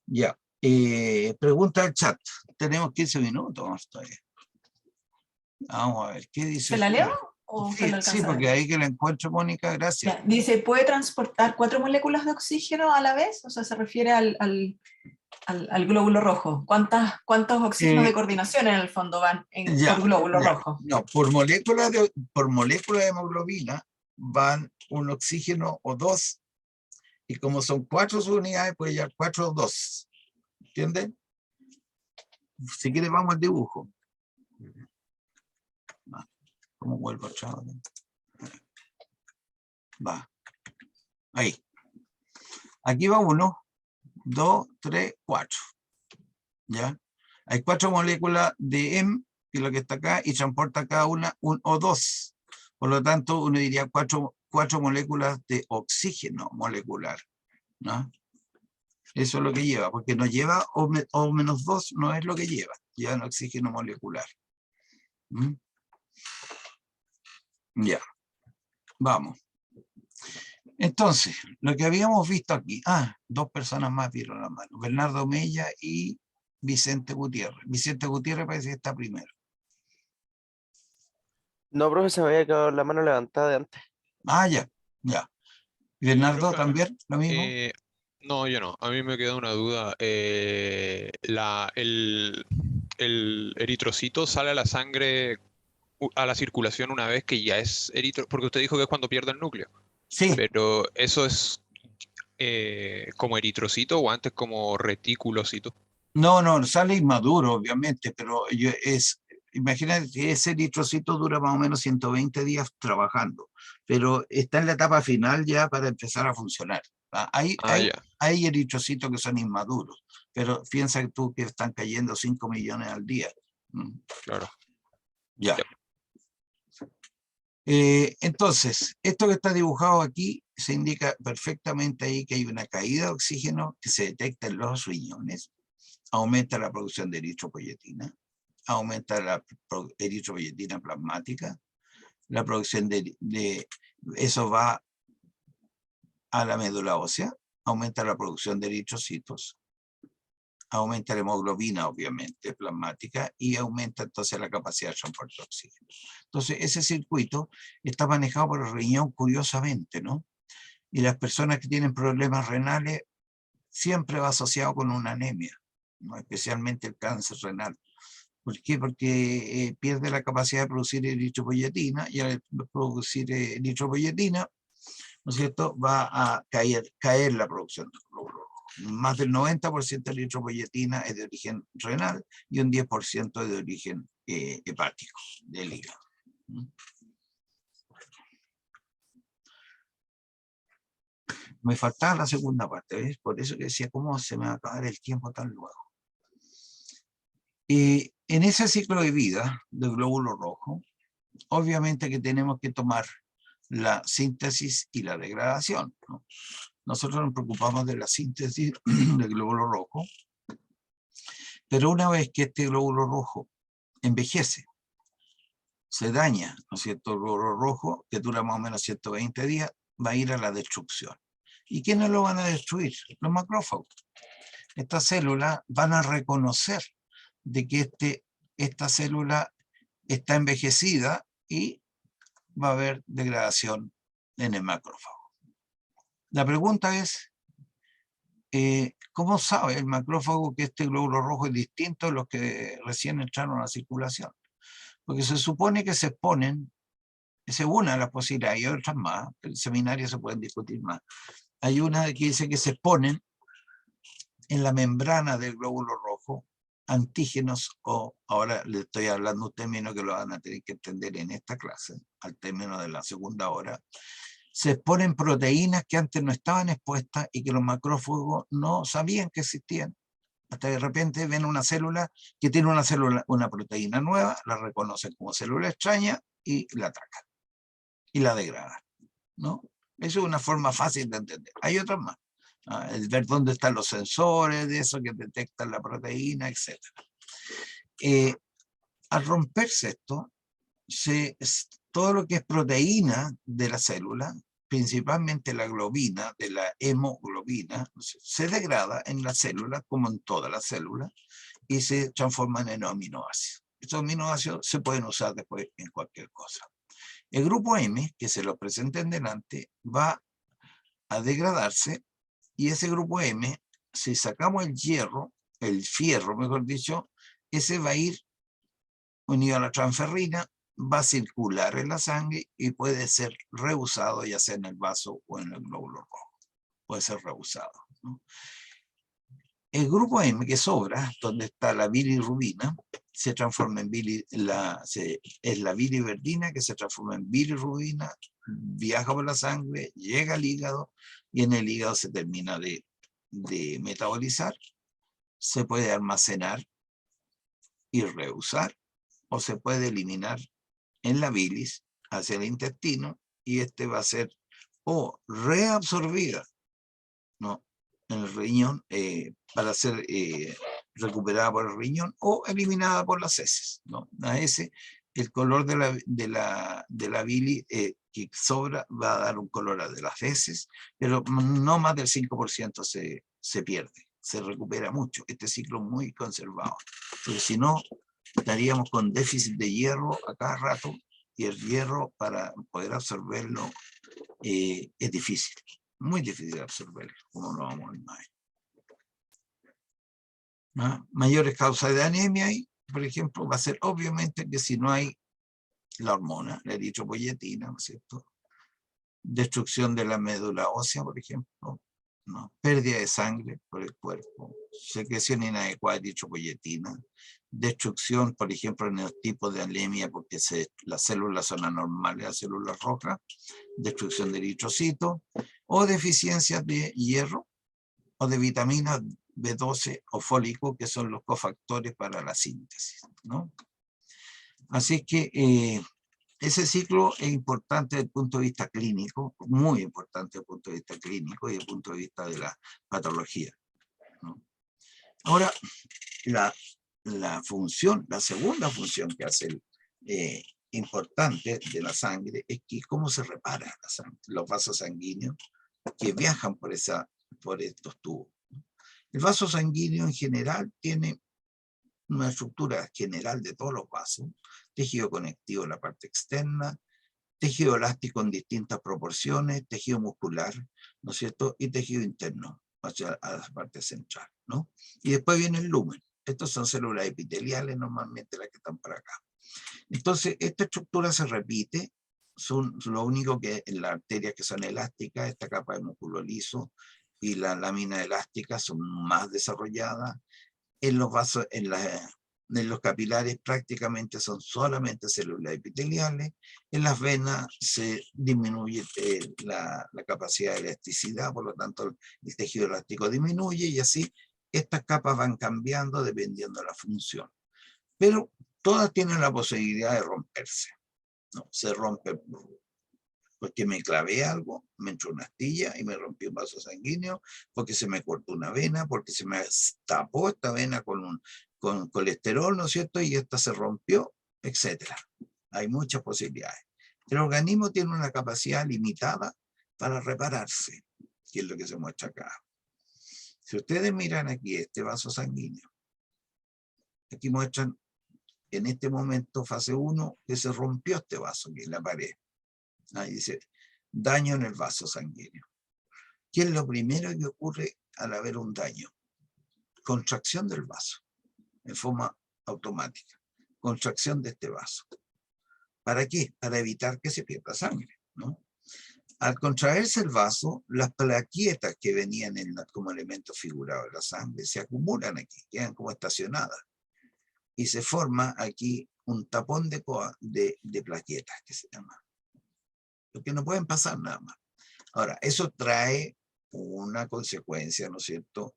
Ya, pregunta al chat. Tenemos 15 minutos todavía. Vamos a ver, ¿qué dice? ¿Se la leo o se Sí, la sí, alcanza a porque ver? ahí que la encuentro, Mónica, gracias. Ya, dice, ¿puede transportar 4 moléculas de oxígeno a la vez? O sea, se refiere al glóbulo rojo. ¿Cuántos oxígenos de coordinación en el fondo van por glóbulo rojo? No, por molécula de hemoglobina van un oxígeno o dos, y como son 4 unidades, puede llevar 4 o 2. ¿Entienden? Si quieres, vamos al dibujo. ¿Cómo vuelvo atrás? Va. Ahí. Aquí va 1, 2, 3, 4. ¿Ya? Hay 4 moléculas de M, que es lo que está acá, y transporta cada una un O2. Por lo tanto, uno diría 4 moléculas de oxígeno molecular, ¿no? Eso es lo que lleva, porque no lleva O menos 2, no es lo que lleva un oxígeno molecular. ¿Mm? Ya, vamos. Entonces, lo que habíamos visto aquí, 2 personas más vieron la mano, Bernardo Mella y Vicente Gutiérrez. Vicente Gutiérrez parece que está primero. No, profe, se me había quedado la mano levantada de antes. Ya. Bernardo, Profe, también, lo mismo. no, yo no. A mí me queda una duda. El eritrocito sale a la sangre a la circulación una vez que ya es eritrocito, porque usted dijo que es cuando pierde el núcleo, Sí, pero eso es como eritrocito o antes como reticulocito. no, sale inmaduro, obviamente, pero imagínate que ese eritrocito dura más o menos 120 días trabajando, pero está en la etapa final ya para empezar a funcionar. Ah, ya, Hay eritrocitos que son inmaduros, pero piensa tú que están cayendo 5 millones al día. claro. Ya. Ya. Entonces, esto que está dibujado aquí se indica perfectamente ahí que hay una caída de oxígeno que se detecta en los riñones, aumenta la producción de eritropoyetina, aumenta la eritropoyetina plasmática, la producción eso va a la médula ósea, aumenta la producción de eritrocitos, aumenta la hemoglobina, obviamente, plasmática, y aumenta entonces la capacidad de transporte de oxígeno. Entonces, ese circuito está manejado por el riñón, curiosamente, ¿no? Y las personas que tienen problemas renales siempre va asociado con una anemia, ¿no? Especialmente el cáncer renal. ¿Por qué? Porque pierde la capacidad de producir eritropoyetina, y al producir eritropoyetina, ¿no es cierto?, va a caer la producción de glóbulos rojos. Más del 90% de la eritropoyetina es de origen renal y un 10% es de origen hepático, del hígado. Me faltaba la segunda parte, ¿ves? Por eso que decía, ¿cómo se me va a acabar el tiempo tan luego? Y en ese ciclo de vida del glóbulo rojo, obviamente que tenemos que tomar la síntesis y la degradación, ¿no? Nosotros nos preocupamos de la síntesis del glóbulo rojo, pero una vez que este glóbulo rojo envejece, se daña, ¿no es cierto? El glóbulo rojo, que dura más o menos 120 días, va a ir a la destrucción. ¿Y quiénes lo van a destruir? Los macrófagos. Estas células van a reconocer de que esta célula está envejecida y va a haber degradación en el macrófago. La pregunta es, ¿cómo sabe el macrófago que este glóbulo rojo es distinto a los que recién entraron a la circulación? Porque se supone que se exponen, es una de las posibilidades, hay otras más, en el seminario se pueden discutir más. Hay una que dice que se exponen en la membrana del glóbulo rojo antígenos, o ahora le estoy hablando un término que lo van a tener que entender en esta clase, al término de la segunda hora. Se exponen proteínas que antes no estaban expuestas y que los macrófagos no sabían que existían. Hasta de repente ven una célula que tiene una proteína nueva, la reconocen como célula extraña y la atacan. Y la degradan, ¿no? Eso es una forma fácil de entender. Hay otras más. El ver dónde están los sensores de eso que detectan la proteína, etc. Al romperse esto, todo lo que es proteína de la célula, principalmente la globina, de la hemoglobina, se degrada en la célula, como en todas las células, y se transforman en aminoácidos. Estos aminoácidos se pueden usar después en cualquier cosa. El grupo M, que se lo presenta en delante, va a degradarse, y ese grupo M, si sacamos el fierro, mejor dicho, ese va a ir unido a la transferrina, va a circular en la sangre y puede ser reusado, ya sea en el vaso o en el glóbulo rojo. Puede ser reusado, ¿no? El grupo M que sobra, donde está la bilirrubina, se transforma en es la biliverdina que se transforma en bilirrubina, viaja por la sangre, llega al hígado y en el hígado se termina de metabolizar, se puede almacenar y reusar, o se puede eliminar en la bilis hacia el intestino, y este va a ser o reabsorbida, ¿no?, en el riñón para ser recuperada por el riñón, o eliminada por las heces, ¿no? A ese, el color de la bilis que sobra va a dar un color a de las heces, pero no más del 5% se pierde, se recupera mucho. Este ciclo es muy conservado, porque si no, estaríamos con déficit de hierro a cada rato, y el hierro, para poder absorberlo, es difícil, muy difícil absorberlo, como lo vamos a ver más. ¿No? Mayores causas de anemia, y, por ejemplo, va a ser obviamente que si no hay la hormona, la eritropoyetina, ¿no es cierto? Destrucción de la médula ósea, por ejemplo, ¿no? Pérdida de sangre por el cuerpo, secreción inadecuada de eritropoyetina, destrucción, por ejemplo, en el tipo de anemia, porque las células son anormales, las células rojas, destrucción de eritrocitos, o deficiencias de hierro, o de vitaminas B12 o fólico, que son los cofactores para la síntesis, ¿no? Así que ese ciclo es importante desde el punto de vista clínico, muy importante desde el punto de vista clínico y desde el punto de vista de la patología, ¿no? Ahora, la función, la segunda función que hace importante de la sangre es que cómo se repara la sangre, los vasos sanguíneos que viajan por estos tubos. El vaso sanguíneo en general tiene una estructura general de todos los vasos, tejido conectivo en la parte externa, tejido elástico en distintas proporciones, tejido muscular, ¿no es cierto? Y tejido interno, hacia la parte central, ¿no? Y después viene el lumen. Estos son células epiteliales, normalmente las que están por acá. Entonces, esta estructura se repite, son lo único que en las arterias que son elásticas, esta capa de músculo liso y la lámina elástica son más desarrolladas. En los vasos, en los capilares prácticamente son solamente células epiteliales. En las venas se disminuye la capacidad de elasticidad, por lo tanto el tejido elástico disminuye y así estas capas van cambiando dependiendo de la función. Pero todas tienen la posibilidad de romperse, ¿no? Se rompe porque me clavé algo, me entró una astilla y me rompí un vaso sanguíneo, porque se me cortó una vena, porque se me tapó esta vena con colesterol, ¿no es cierto? Y esta se rompió, etc. Hay muchas posibilidades. El organismo tiene una capacidad limitada para repararse, que es lo que se muestra acá. Si ustedes miran aquí este vaso sanguíneo, aquí muestran en este momento, fase 1, que se rompió este vaso, que es la pared. Ahí dice, daño en el vaso sanguíneo. ¿Qué es lo primero que ocurre al haber un daño? Contracción del vaso, en forma automática. Contracción de este vaso. ¿Para qué? Para evitar que se pierda sangre, ¿no? Al contraerse el vaso, las plaquetas que venían como elemento figurado de la sangre se acumulan aquí, quedan como estacionadas. Y se forma aquí un tapón de plaquetas, que se llama. Porque no pueden pasar nada más. Ahora, eso trae una consecuencia, ¿no es cierto?,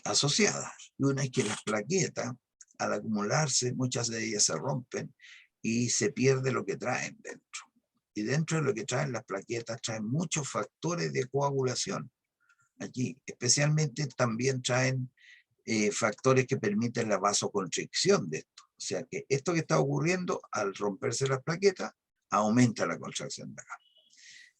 asociada. Y una es que las plaquetas, al acumularse, muchas de ellas se rompen y se pierde lo que traen dentro. Y dentro de lo que traen las plaquetas, traen muchos factores de coagulación. Aquí, especialmente, también traen factores que permiten la vasoconstricción de esto. O sea que esto que está ocurriendo, al romperse las plaquetas, aumenta la contracción de acá.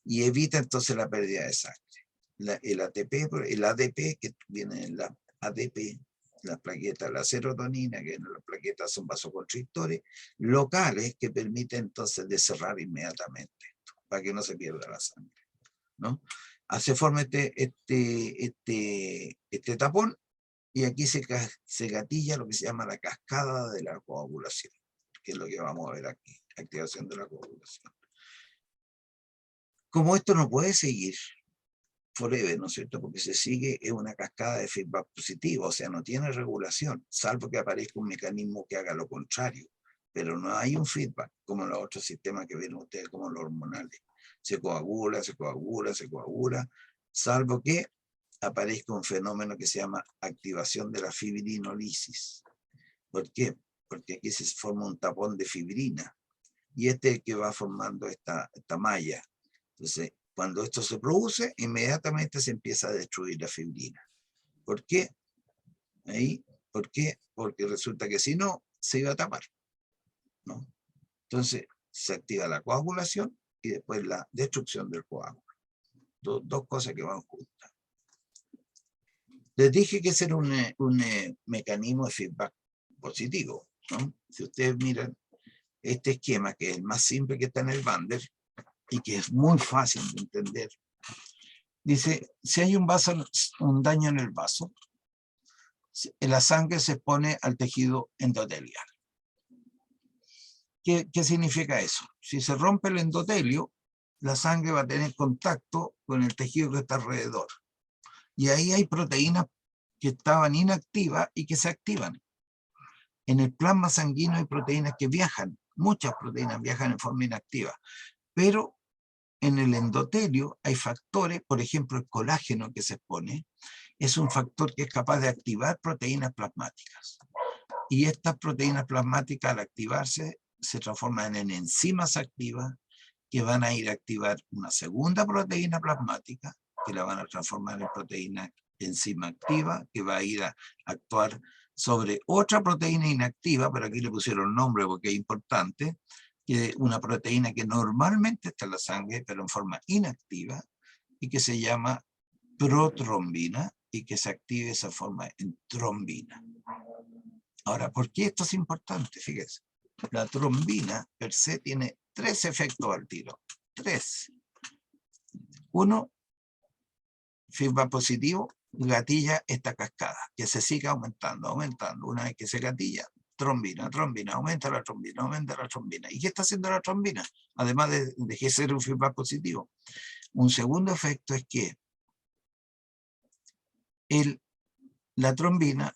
Y evita entonces la pérdida de sangre. El ADP, que viene en la ADP, las plaquetas, la serotonina, que en las plaquetas son vasoconstrictores locales que permiten entonces de cerrar inmediatamente esto, para que no se pierda la sangre, ¿no? Se forma este tapón y aquí se gatilla lo que se llama la cascada de la coagulación, que es lo que vamos a ver aquí, activación de la coagulación. Como esto no puede seguir forever, ¿no es cierto? Porque se sigue en una cascada de feedback positivo, o sea, no tiene regulación, salvo que aparezca un mecanismo que haga lo contrario, pero no hay un feedback, como en los otros sistemas que ven ustedes, como los hormonales. Se coagula, se coagula, se coagula, salvo que aparezca un fenómeno que se llama activación de la fibrinolisis. ¿Por qué? Porque aquí se forma un tapón de fibrina, y este es el que va formando esta malla. Entonces, cuando esto se produce, inmediatamente se empieza a destruir la fibrina. ¿Por qué? ¿Por qué? Porque resulta que si no, se iba a tapar, ¿no? Entonces, se activa la coagulación y después la destrucción del coágulo. Dos cosas que van juntas. Les dije que ese era un mecanismo de feedback positivo, ¿no? Si ustedes miran este esquema, que es el más simple que está en el Bander, y que es muy fácil de entender, dice, si hay un daño en el vaso, la sangre se expone al tejido endotelial. ¿Qué significa eso? Si se rompe el endotelio, la sangre va a tener contacto con el tejido que está alrededor. Y ahí hay proteínas que estaban inactivas y que se activan. En el plasma sanguíneo hay proteínas que viajan, muchas proteínas viajan en forma inactiva, pero en el endotelio hay factores, por ejemplo el colágeno que se expone, es un factor que es capaz de activar proteínas plasmáticas. Y estas proteínas plasmáticas al activarse se transforman en enzimas activas que van a ir a activar una segunda proteína plasmática, que la van a transformar en proteína enzima activa, que va a ir a actuar sobre otra proteína inactiva, pero aquí le pusieron nombre porque es importante, que es una proteína que normalmente está en la sangre, pero en forma inactiva, y que se llama protrombina, y que se active esa forma en trombina. Ahora, ¿por qué esto es importante? Fíjense, la trombina per se tiene 3 efectos al tiro. 3. Uno, feedback positivo, gatilla esta cascada, que se siga aumentando, aumentando. Una vez que se gatilla, trombina, trombina, aumenta la trombina, aumenta la trombina. ¿Y qué está haciendo la trombina? Además de que ser un feedback positivo. Un segundo efecto es que la trombina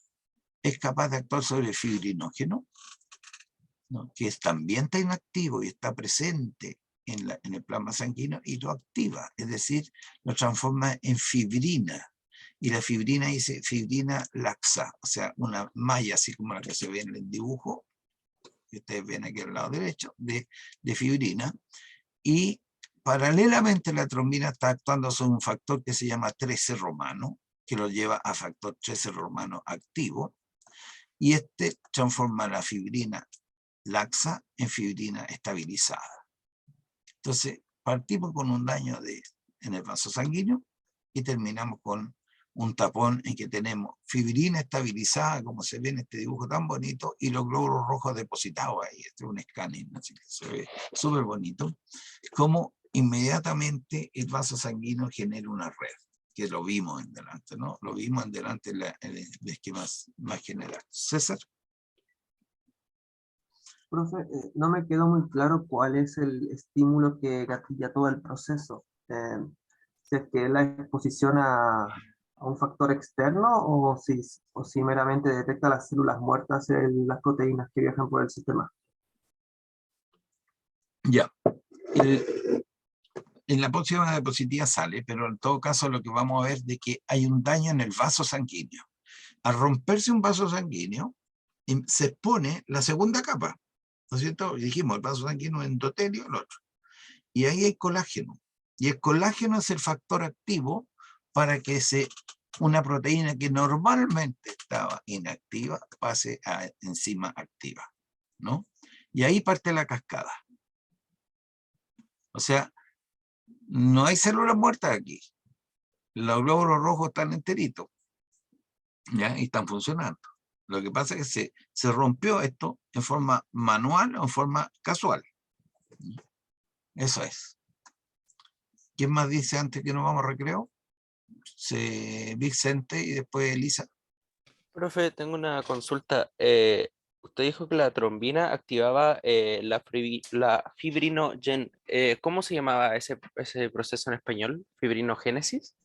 es capaz de actuar sobre el fibrinógeno, ¿no? Que también está inactivo y está presente en el plasma sanguíneo y lo activa, es decir, lo transforma en fibrina. Y la fibrina dice fibrina laxa, o sea, una malla así como la que se ve en el dibujo, que ustedes ven aquí al lado derecho, de fibrina. Y paralelamente la trombina está actuando sobre un factor que se llama 13 romano, que lo lleva a factor 13 romano activo, y este transforma la fibrina laxa en fibrina estabilizada. Entonces, partimos con un daño en el vaso sanguíneo y terminamos con un tapón en que tenemos fibrina estabilizada, como se ve en este dibujo tan bonito, y los glóbulos rojos depositados ahí. Este es un escáner, así que se ve súper bonito. Como inmediatamente el vaso sanguíneo genera una red, que lo vimos en delante, ¿no? Lo vimos en delante en el esquema más general. César. Profe, no me quedó muy claro cuál es el estímulo que gatilla todo el proceso. Si es que la exposición a un factor externo o si meramente detecta las células muertas en las proteínas que viajan por el sistema. Ya. En la próxima diapositiva sale, pero en todo caso lo que vamos a ver es de que hay un daño en el vaso sanguíneo. Al romperse un vaso sanguíneo, se expone la segunda capa, ¿no es cierto? Dijimos, el vaso sanguíneo endotelio, el otro. Y ahí hay colágeno. Y el colágeno es el factor activo para que una proteína que normalmente estaba inactiva pase a enzima activa, ¿no? Y ahí parte la cascada. O sea, no hay células muertas aquí. Los glóbulos rojos están enteritos, ¿ya? Y están funcionando. Lo que pasa es que se rompió esto en forma manual o en forma casual. Eso es. ¿Quién más dice antes que nos vamos a recreo? Vicente y después Elisa. Profe, tengo una consulta. Usted dijo que la trombina activaba la fibrinogen. ¿Cómo se llamaba ese proceso en español? ¿Fibrinogénesis?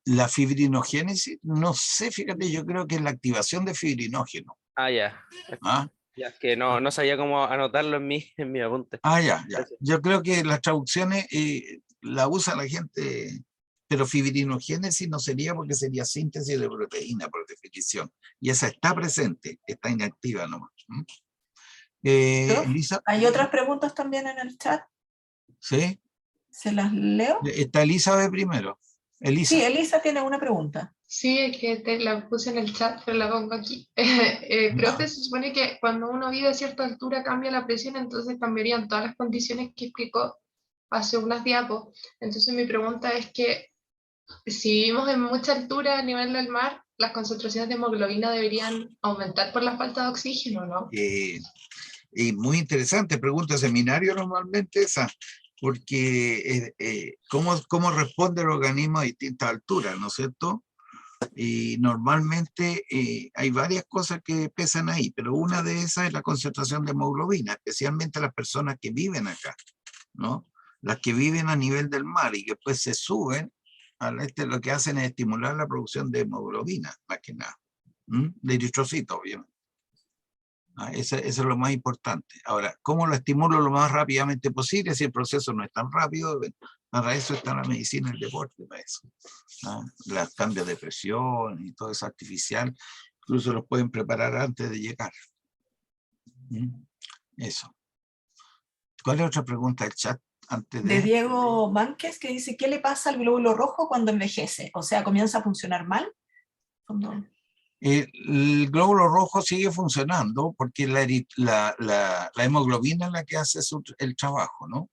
La fibrinogénesis, no sé, fíjate, yo creo que es la activación de fibrinógeno. Ah, ya. ¿Ah? Ya, es que no sabía cómo anotarlo en mi apunte. Ya. Gracias. Yo creo que las traducciones la usa la gente, pero fibrinogénesis no sería porque sería síntesis de proteína por definición. Y esa está presente, está inactiva nomás. Elisa. Hay otras preguntas también en el chat. ¿Sí? ¿Se las leo? Está Elizabeth primero. Elisa. Sí, Elisa tiene una pregunta. Sí, es que te la puse en el chat, pero la pongo aquí. Profe, se supone que cuando uno vive a cierta altura cambia la presión, entonces cambiarían todas las condiciones que explicó hace unas diapos. Entonces mi pregunta es que si vivimos en mucha altura a nivel del mar, las concentraciones de hemoglobina deberían aumentar por la falta de oxígeno, ¿no? Y muy interesante, pregunta de seminario normalmente esa, porque ¿cómo responde el organismo a distintas alturas, ¿no es cierto? Y normalmente hay varias cosas que pesan ahí, pero una de esas es la concentración de hemoglobina, especialmente las personas que viven acá, ¿no? Las que viven a nivel del mar y que después se suben, lo que hacen es estimular la producción de hemoglobina, más que nada, de eritrocitos, obviamente. Eso es lo más importante. Ahora, ¿cómo lo estimulo lo más rápidamente posible? Si el proceso no es tan rápido, para eso está la medicina y el deporte, para eso. Los cambios de presión y todo eso artificial, incluso los pueden preparar antes de llegar. Eso. ¿Cuál es otra pregunta del chat? Antes De Diego Mánquez, que dice, ¿qué le pasa al glóbulo rojo cuando envejece? O sea, ¿comienza a funcionar mal? El glóbulo rojo sigue funcionando porque la hemoglobina es la que hace el trabajo, ¿no?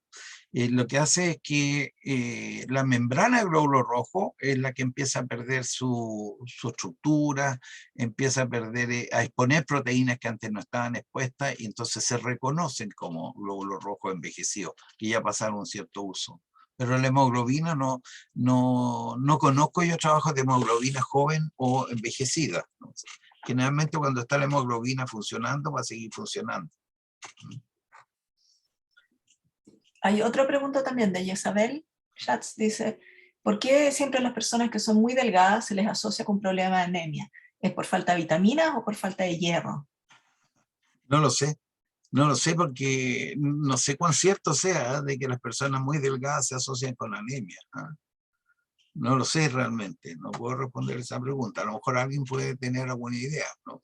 Lo que hace es que la membrana del glóbulo rojo es la que empieza a perder su estructura, empieza a exponer proteínas que antes no estaban expuestas y entonces se reconocen como glóbulos rojos envejecidos, que ya pasaron un cierto uso. Pero la hemoglobina no conozco yo trabajos de hemoglobina joven o envejecida. Generalmente cuando está la hemoglobina funcionando, va a seguir funcionando. Hay otra pregunta también de Isabel Schatz, dice, ¿por qué siempre las personas que son muy delgadas se les asocia con problemas de anemia? ¿Es por falta de vitaminas o por falta de hierro? No lo sé. No lo sé porque no sé cuán cierto sea de que las personas muy delgadas se asocian con anemia. No lo sé realmente, no puedo responder esa pregunta. A lo mejor alguien puede tener alguna idea, ¿no?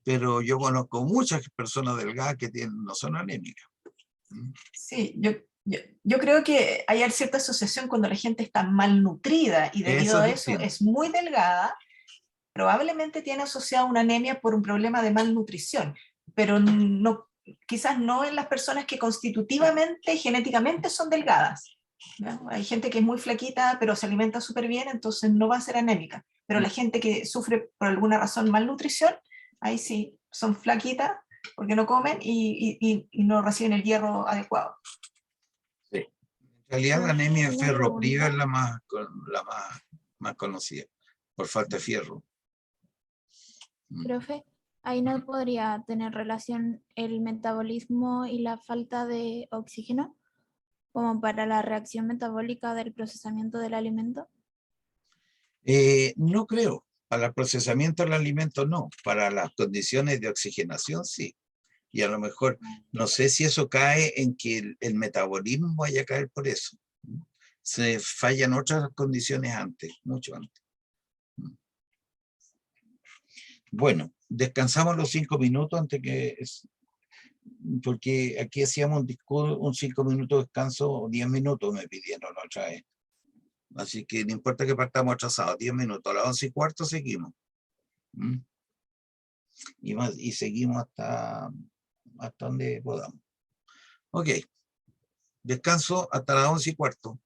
Pero yo conozco muchas personas delgadas que no son anémicas. Sí, yo creo que hay cierta asociación cuando la gente está malnutrida y debido a eso es muy delgada, probablemente tiene asociada una anemia por un problema de malnutrición, pero no, quizás no en las personas que constitutivamente, genéticamente son delgadas, ¿no? Hay gente que es muy flaquita, pero se alimenta súper bien, entonces no va a ser anémica. Pero la gente que sufre por alguna razón malnutrición, ahí sí, son flaquitas porque no comen y no reciben el hierro adecuado. Sí. En realidad la anemia ferropriva es la más conocida, por falta de fierro. Profe, ahí no podría tener relación el metabolismo y la falta de oxígeno como para la reacción metabólica del procesamiento del alimento. No creo. Para el procesamiento del alimento no. Para las condiciones de oxigenación sí. Y a lo mejor, no sé si eso cae en que el metabolismo vaya a caer por eso. Se fallan otras condiciones antes, mucho antes. Bueno, descansamos los 5 minutos antes que... Porque aquí hacíamos un 5 minutos de descanso, o 10 minutos me pidieron otra vez. Así que no importa que partamos atrasados, 10 minutos, a las 11:15 seguimos. Y seguimos hasta donde podamos. Ok, descanso hasta las 11:15.